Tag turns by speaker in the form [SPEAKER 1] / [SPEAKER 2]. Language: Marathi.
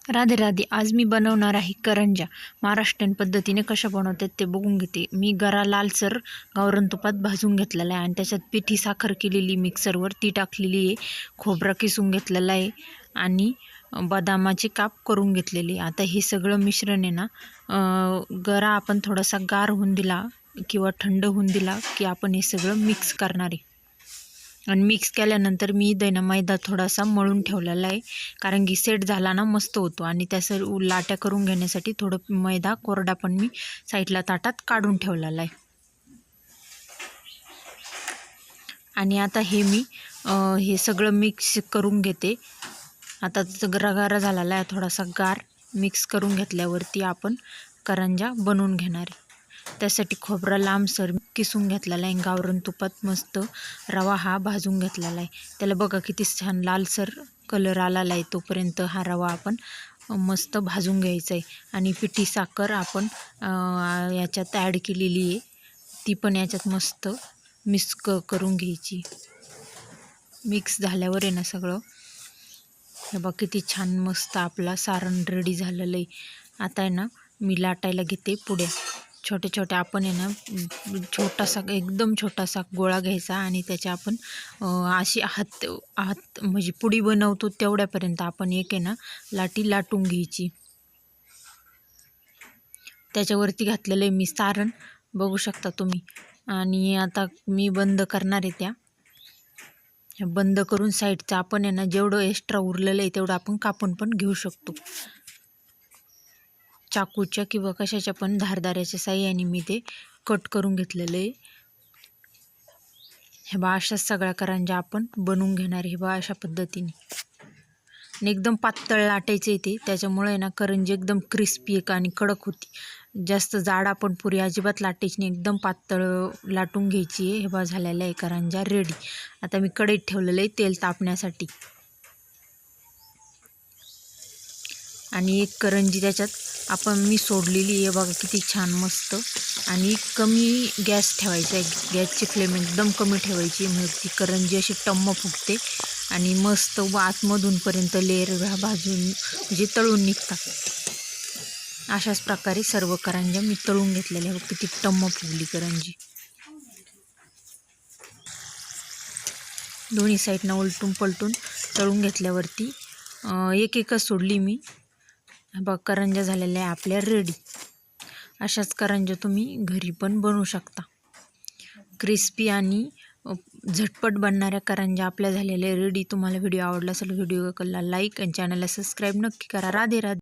[SPEAKER 1] राधे राधे. आज मी बनवणार आहे करंजा. महाराष्ट्रीयन पद्धतीने कशा बनवतात ते बघून घेते. मी गरा लालसर गावरान तुपात भाजून घेतलेला आहे आणि त्याच्यात पिठी साखर केलेली मिक्सरवर ती टाकलेली आहे. खोबरा किसून घेतलेला आहे आणि बदामाचे काप करून घेतलेले. आता हे सगळं मिश्रण आहे ना, गरा आपण थोडासा गार होऊन दिला किंवा थंड होऊन दिला की आपण हे सगळं मिक्स करणार आहे. आणि मिक्स केल्यानंतर मी मैदा थोडासा मळून ठेवलेला आहे, कारण की सेट झाला ना मस्त होतो. आणि त्या लाट्या करून घेण्यासाठी थोडं मैदा कोरडा पण मी साईडला ताटात काढून ठेवलेला आहे. आणि आता हे मी हे सगळं मिक्स करून घेते. आता गरा झालेला आहे, थोडासा गार मिक्स करून घेतल्यावरती आपण करंजा बनवून घेणार आहे. त्यासाठी खोबरा लांबसर किसून घेतलेला आहे. गावरान तुपात मस्त रवा हा भाजून घेतलेला आहे. त्याला बघा किती छान लालसर कलर आलेला आहे. तोपर्यंत हा रवा आपण मस्त भाजून घ्यायचा आहे. आणि पिठी साखर आपण याच्यात ॲड केलेली आहे, ती पण याच्यात मस्त मिक्स करून घ्यायची. मिक्स झाल्यावर आहे ना सगळं, हे बघ किती छान मस्त आपला सारण रेडी झालेलं आहे. आता आहे ना मी लाटायला घेते पुड्या. छोटे छोटे आपण आहे ना छोटासा एकदम छोटासा गोळा घ्यायचा आणि त्याच्या आपण अशी हात म्हणजे पुडी बनवतो तेवढ्यापर्यंत आपण एक आहे ना लाटी लाटून घ्यायची. त्याच्यावरती घातलेलं आहे मी सारण, बघू शकता तुम्ही. आणि आता मी बंद करणार आहे त्या. बंद करून साईडचं आपण आहे ना जेवढं एक्स्ट्रा उरलेलं आहे तेवढं आपण कापून पण घेऊ शकतो. चाकूच्या किंवा कशाच्या पण धारदाराच्या साह्याने मी ते कट करून घेतलेलं आहे. हे बा अशाच सगळ्या करंज्या आपण बनवून घेणार. हे बा अशा पद्धतीने आणि एकदम पातळ लाटायचं आहे ते, त्याच्यामुळे ना करंजी एकदम क्रिस्पी आणि कडक होती. जास्त जाड आपण पुरी अजिबात लाटायची नाही, एकदम पातळ लाटून घ्यायची आहे. हे बा झालेलं आहे करंजा रेडी. आता मी कढईत ठेवलेलं आहे तेल तापण्यासाठी. आणि एक करंजी त्याच्यात मी सोडलेली आहे बघा किती छान मस्त. आणि कमी गॅस ठेवायचा आहे, गॅसची फ्लेम एकदम कमी ठेवायची, मग ती करंजी अशी टम्म फुगते आणि मस्त आतमधूनपर्यंत लेअर भाजून म्हणजे तळून निघतात. अशाच प्रकारे सर्व करंज्या मी तळून घेतलेल्या आहे. किती टम्म फुगली करंजी. दोन्ही साईडनं उलटून पलटून तळून घेतल्यावरती एक एकच सोडली मी. बघ करंज्या झालेल्या आहे आपल्या रेडी. अशाच करंज्या तुम्ही घरी पण बनवू शकता. क्रिस्पी आणि झटपट बनणाऱ्या करंज्या आपल्या झालेल्या रेडी. तुम्हाला व्हिडिओ आवडला असेल व्हिडिओला लाईक आणि चॅनलला सबस्क्राईब नक्की करा. राधे राधे.